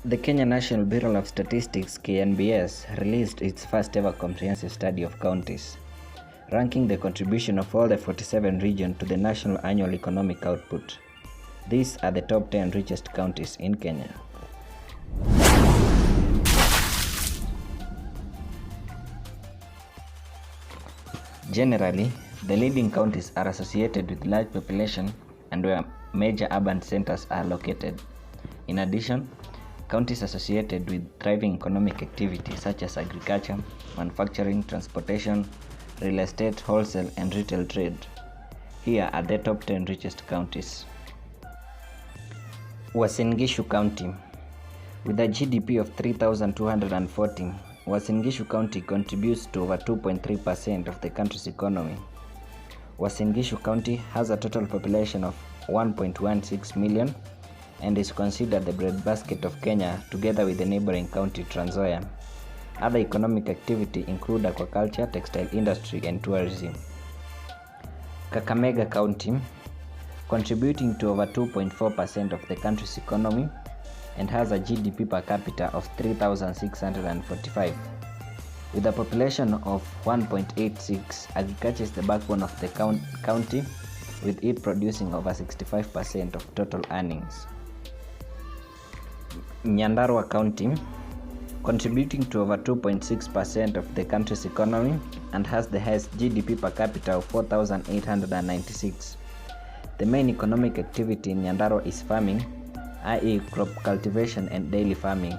The Kenya National Bureau of Statistics (KNBS) released its first ever comprehensive study of counties, ranking the contribution of all the 47 regions to the national annual economic output. These are the top 10 richest counties in Kenya. Generally, the leading counties are associated with large population and where major urban centers are located. In addition, counties associated with thriving economic activity such as agriculture, manufacturing, transportation, real estate, wholesale, and retail trade. Here are the top 10 richest counties. Gishu County. With a GDP of 3,240, Gishu County contributes to over 2.3% of the country's economy. Gishu County has a total population of 1.16 million and is considered the breadbasket of Kenya together with the neighboring county Trans Nzoia. Other economic activity include aquaculture, textile industry, and tourism. Kakamega County, contributing to over 2.4% of the country's economy and has a GDP per capita of 3,645. With a population of 1.86, agriculture is the backbone of the county, with it producing over 65% of total earnings. Nyandarua County, contributing to over 2.6% of the country's economy and has the highest GDP per capita of 4,896. The main economic activity in Nyandarua is farming, i.e. crop cultivation and dairy farming.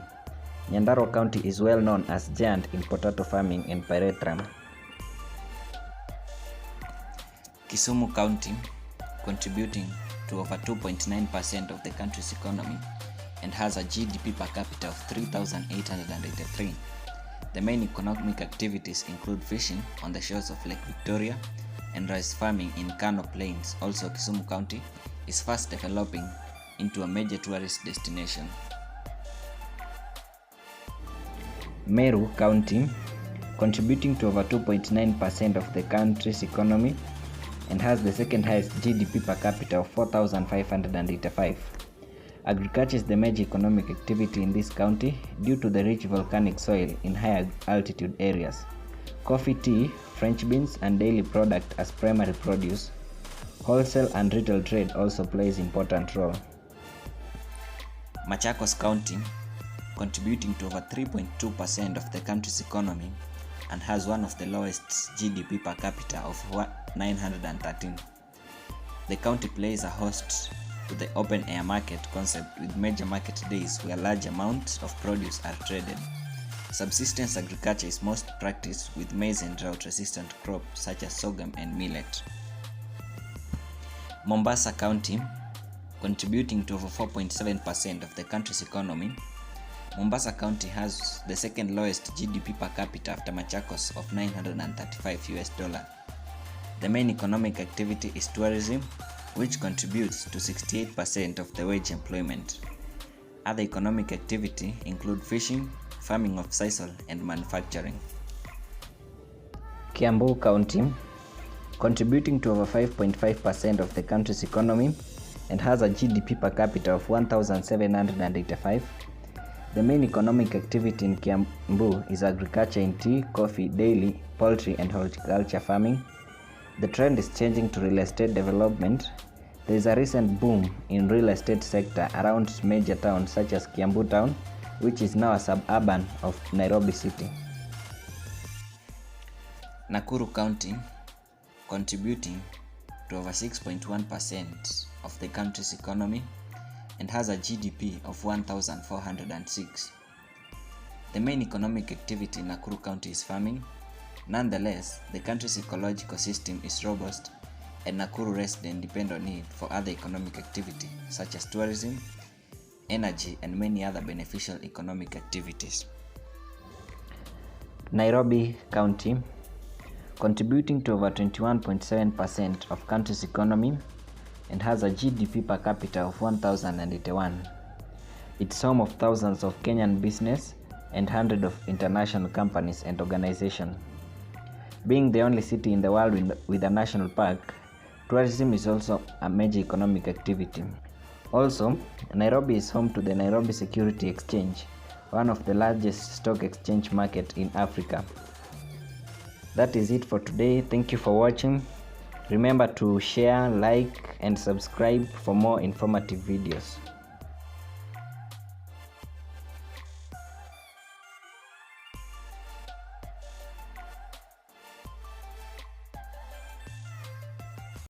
Nyandarua County is well known as giant in potato farming and pyrethrum. Kisumu County, contributing to over 2.9% of the country's economy and has a GDP per capita of 3,883. The main economic activities include fishing on the shores of Lake Victoria and rice farming in Kano Plains. Also, Kisumu County is fast developing into a major tourist destination. Meru County, contributing to over 2.9% of the country's economy and has the second highest GDP per capita of 4,585. Agriculture is the major economic activity in this county due to the rich volcanic soil in higher altitude areas. Coffee, tea, French beans, and dairy product as primary produce. Wholesale and retail trade also plays important role. Machakos County, contributing to over 3.2% of the country's economy and has one of the lowest GDP per capita of 913. The county plays a host to the open air market concept with major market days where large amounts of produce are traded. Subsistence agriculture is most practiced with maize and drought resistant crops such as sorghum and millet. Mombasa County, contributing to over 4.7% of the country's economy, Mombasa County has the second lowest GDP per capita after Machakos of $935. The main economic activity is tourism, which contributes to 68% of the wage employment. Other economic activity include fishing, farming of sisal, and manufacturing. Kiambu County, contributing to over 5.5% of the country's economy and has a GDP per capita of 1,785. The main economic activity in Kiambu is agriculture in tea, coffee, dairy, poultry, and horticulture farming. The trend is changing to real estate development. There is a recent boom in real estate sector around major towns such as Kiambu Town, which is now a suburban of Nairobi City. Nakuru County, contributing to over 6.1% of the country's economy and has a GDP of 1,406. The main economic activity in Nakuru County is farming. Nonetheless, the country's ecological system is robust and Nakuru residents depend on it for other economic activity such as tourism, energy, and many other beneficial economic activities. Nairobi County, contributing to over 21.7% of country's economy and has a GDP per capita of 1,081. It's home of thousands of Kenyan business and hundreds of international companies and organizations. Being the only city in the world with a national park, tourism is also a major economic activity. Also, Nairobi is home to the Nairobi Security Exchange, one of the largest stock exchange market in Africa. That is it for today. Thank you for watching. Remember to share, like, and subscribe for more informative videos.